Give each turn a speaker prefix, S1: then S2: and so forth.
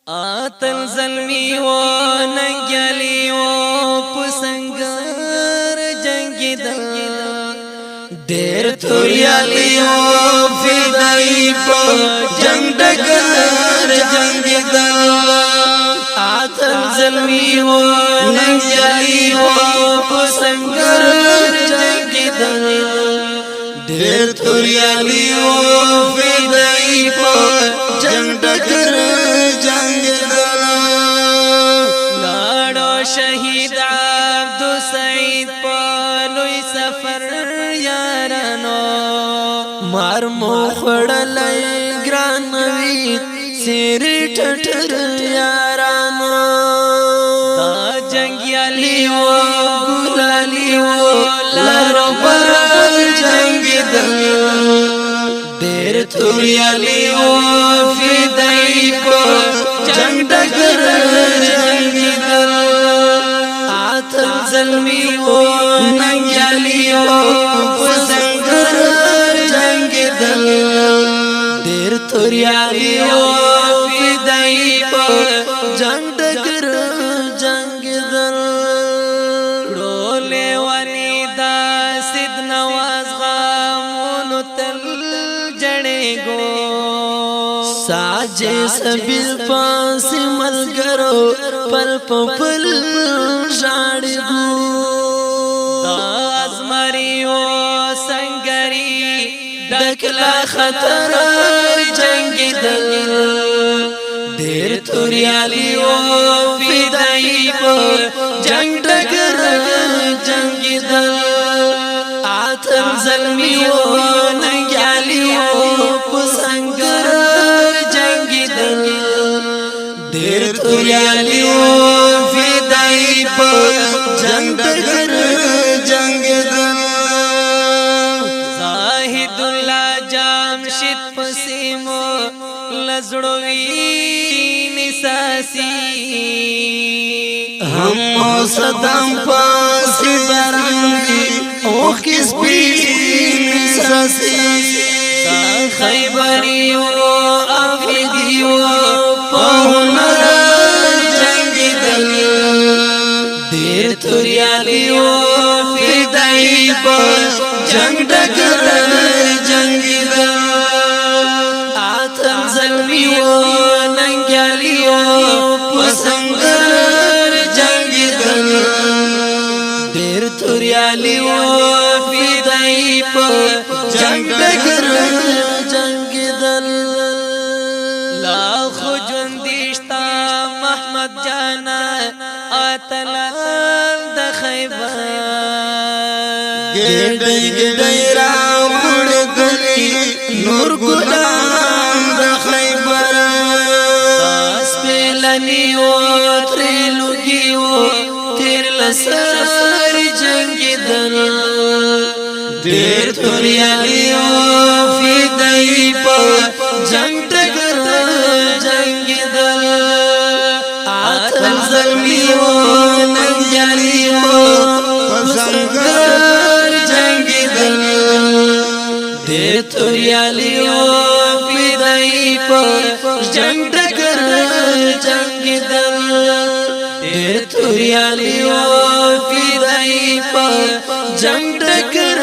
S1: آتل زلمی و ننگیالی و پسنگر جنگی دا دیر توریالی و فیدائی پا جنگ ڈگر جنگی دا آتل زلمی و ننگیالی و پسنگر جنگی دا دیر توریالی و فیدائی پا جنگ ڈگر شهید عبد سعید پالوی سفر یارانو مارمو خړلای ګرانوي سری ټټر یارانو دا جنگیالی و ګلالی و لارو پر جنگ دل ډېر توریالی و فدای په جنگ ډګر زلمی و ننگیالی و پسنگر جنگ دل دیر توریالی و فدائی پا جنگ ڈگر جنگ دل رولے وانی دا سید نواز غامونو تل جڑے گو ساجے سبیل پاس ملگرو پل پل جاڑی گو دا ازمری و سنگری ڈکلا خطر جنگ دل دیر توریالی و فدائی پر جنگ ڈگر جنگ دل آتم زلمی و ننگیالی و پسنگر جنگ دل دیر توریالی و فدائی پر جنگ ڈگر جنگ دل زاہد اللہ جامشد پسیمو لزڑوی نساسی ہم صدام پاسی برانگی اوخ کس پی نساسی خیبری و افریدی و پہنر جنگ دل دیر توریالی و فدائی پر جنگ ڈگر جنگ دل آتم زلمی و ننگیالی و پسنگر جنگ دل دیر توریالی و فدائی پر جنگ ڈگر جنگ دل لاخ جندشتا محمد جانا آتلال د خیبر گیڑی گیڑی را مڑ گلی نور گلان د خیبر ساس پیلنی و تریلوگی و تیر لسر جنگ دل دیر توریالی و فدائی پر جنگ ڈگر جنگ دل آتل زلمی و ننگیالی و پسنگر جنگ دل دیر توریالی و فدائی پر جنگ ڈگر جنگ دل دیر توریالی و فدائی پر جنگ ڈگر